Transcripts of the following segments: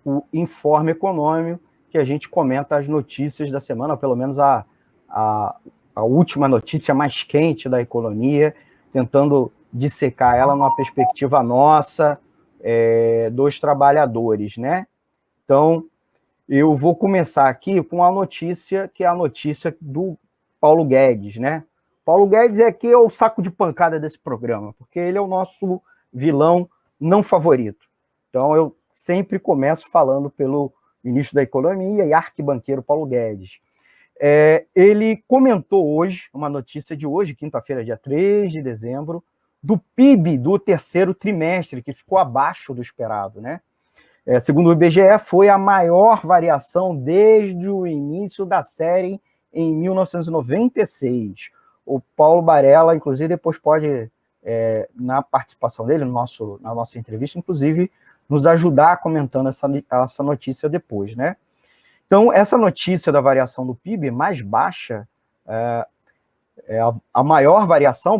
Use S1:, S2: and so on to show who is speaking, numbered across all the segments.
S1: o Informe Econômico, que a gente comenta as notícias da semana, pelo menos a última notícia mais quente da economia, tentando dissecar ela numa perspectiva nossa, dos trabalhadores, né? Então, eu vou começar aqui com a notícia, que é a notícia do Paulo Guedes, né? Paulo Guedes aqui é o saco de pancada desse programa, porque ele é o nosso vilão não favorito. Então, eu sempre começo falando pelo ministro da Economia e arquibanqueiro Paulo Guedes. Ele comentou hoje, uma notícia de hoje, quinta-feira, dia 3 de dezembro, do PIB do terceiro trimestre, que ficou abaixo do esperado, né? Segundo o IBGE, foi a maior variação desde o início da série em 1996. O Paulo Barella, inclusive, depois pode, na participação dele, na nossa entrevista, inclusive, nos ajudar comentando essa notícia depois, né? Então, essa notícia da variação do PIB mais baixa, a maior variação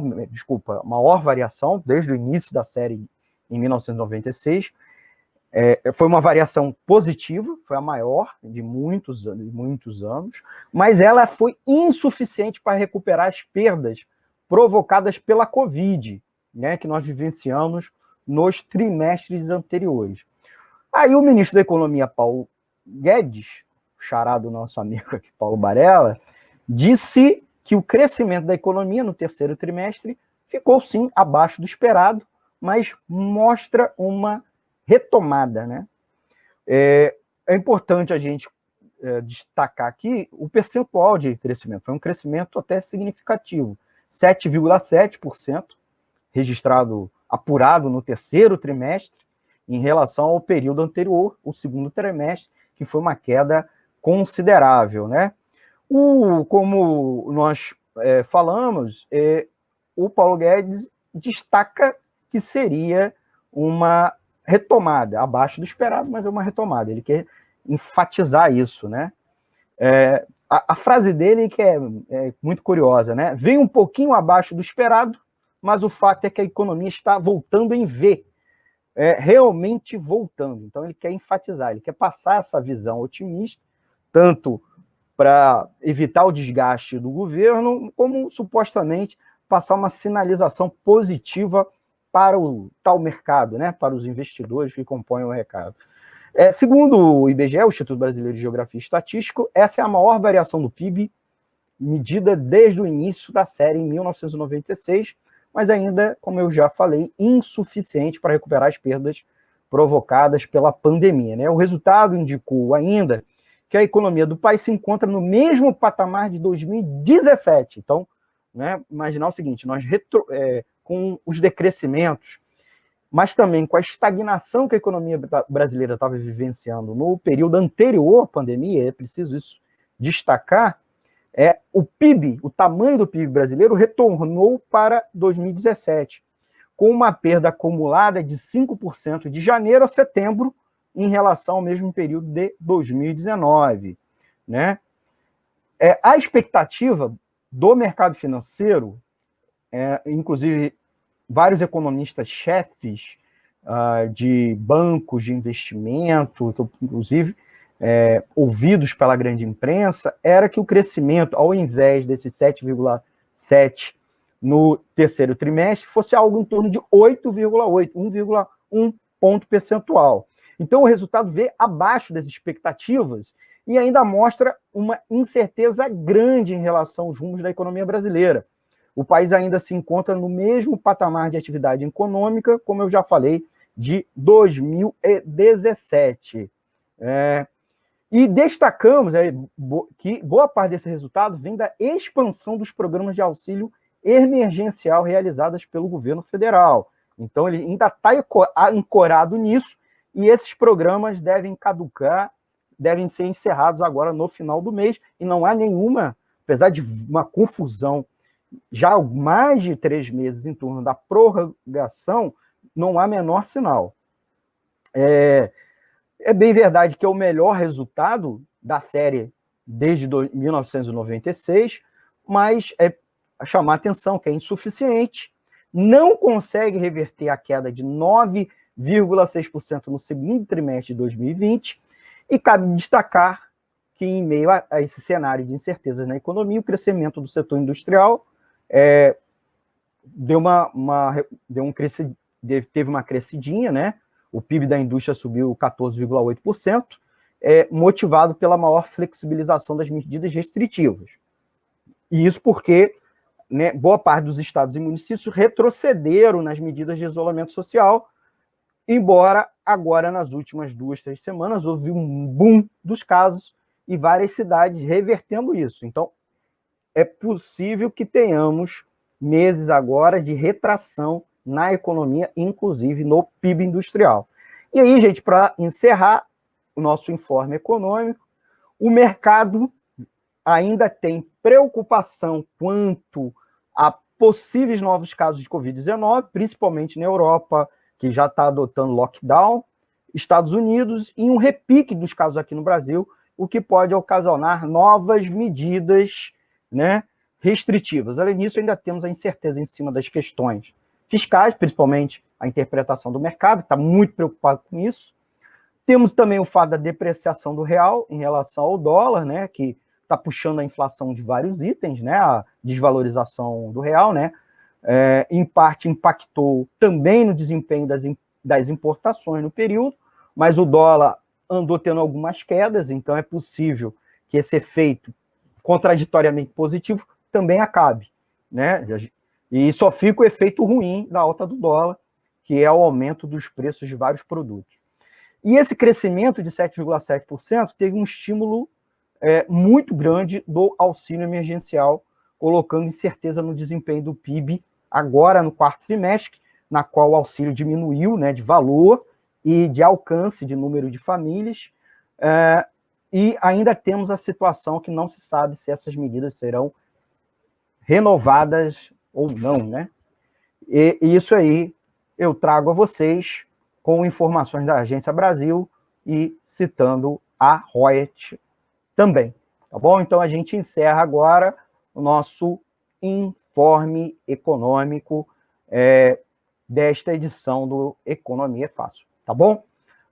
S1: desde o início da série em 1996, foi uma variação positiva, foi a maior de muitos anos, mas ela foi insuficiente para recuperar as perdas provocadas pela Covid, né, que nós vivenciamos nos trimestres anteriores. Aí o ministro da Economia, Paulo Guedes, xará do nosso amigo aqui, Paulo Barella, disse que o crescimento da economia no terceiro trimestre ficou, sim, abaixo do esperado, mas mostra uma retomada, né? É importante a gente destacar aqui o percentual de crescimento. Foi um crescimento até significativo, 7,7% registrado, apurado no terceiro trimestre, em relação ao período anterior, o segundo trimestre, que foi uma queda considerável, né? Como nós falamos, o Paulo Guedes destaca que seria uma retomada, abaixo do esperado, mas é uma retomada. Ele quer enfatizar isso, né? A frase dele que é muito curiosa, né? Vem um pouquinho abaixo do esperado, mas o fato é que a economia está voltando em V, realmente voltando. Então ele quer enfatizar, ele quer passar essa visão otimista, tanto para evitar o desgaste do governo, como supostamente passar uma sinalização positiva para o tal mercado, né, para os investidores que compõem o mercado. Segundo o IBGE, o Instituto Brasileiro de Geografia e Estatística, essa é a maior variação do PIB medida desde o início da série em 1996, mas ainda, como eu já falei, insuficiente para recuperar as perdas provocadas pela pandemia, né? O resultado indicou ainda que a economia do país se encontra no mesmo patamar de 2017. Então, né, imaginar o seguinte, nós com os decrescimentos, mas também com a estagnação que a economia brasileira estava vivenciando no período anterior à pandemia, é preciso isso destacar, o PIB, o tamanho do PIB brasileiro retornou para 2017, com uma perda acumulada de 5% de janeiro a setembro, em relação ao mesmo período de 2019, né? A expectativa do mercado financeiro, inclusive vários economistas-chefes de bancos de investimento, inclusive ouvidos pela grande imprensa, era que o crescimento, ao invés desse 7,7% no terceiro trimestre, fosse algo em torno de 8,8%, 1,1 ponto percentual. Então, o resultado veio abaixo das expectativas e ainda mostra uma incerteza grande em relação aos rumos da economia brasileira. O país ainda se encontra no mesmo patamar de atividade econômica, como eu já falei, de 2017. E destacamos que boa parte desse resultado vem da expansão dos programas de auxílio emergencial realizadas pelo governo federal. Então, ele ainda está ancorado nisso, e esses programas devem caducar, devem ser encerrados agora no final do mês, e não há nenhuma, apesar de uma confusão já há mais de 3 meses em torno da prorrogação, não há menor sinal. É bem verdade que é o melhor resultado da série desde 1996, mas chamar a atenção que é insuficiente, não consegue reverter a queda de 9 0,6% no segundo trimestre de 2020, e cabe destacar que, em meio a esse cenário de incertezas na economia, o crescimento do setor industrial teve uma crescidinha, né? O PIB da indústria subiu 14,8%, motivado pela maior flexibilização das medidas restritivas. E isso porque, né, boa parte dos estados e municípios retrocederam nas medidas de isolamento social, embora agora, nas últimas 2-3 semanas, houve um boom dos casos e várias cidades revertendo isso. Então, é possível que tenhamos meses agora de retração na economia, inclusive no PIB industrial. E aí, gente, para encerrar o nosso informe econômico, o mercado ainda tem preocupação quanto a possíveis novos casos de Covid-19, principalmente na Europa, que já está adotando lockdown, Estados Unidos, e um repique dos casos aqui no Brasil, o que pode ocasionar novas medidas, né, restritivas. Além disso, ainda temos a incerteza em cima das questões fiscais, principalmente a interpretação do mercado, que está muito preocupado com isso. Temos também o fato da depreciação do real em relação ao dólar, né, que está puxando a inflação de vários itens, né, a desvalorização do real, né, em parte impactou também no desempenho das importações no período, mas o dólar andou tendo algumas quedas, então é possível que esse efeito contraditoriamente positivo também acabe, né? E só fica o efeito ruim da alta do dólar, que é o aumento dos preços de vários produtos. E esse crescimento de 7,7% teve um estímulo muito grande do auxílio emergencial, colocando incerteza no desempenho do PIB agora no quarto trimestre, na qual o auxílio diminuiu, né, de valor e de alcance de número de famílias, e ainda temos a situação que não se sabe se essas medidas serão renovadas ou não, né? E isso aí eu trago a vocês com informações da Agência Brasil e citando a Reuters também, tá bom? Então a gente encerra agora o nosso informe econômico desta edição do Economia é Fácil, tá bom?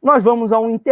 S1: Nós vamos a um intervalo.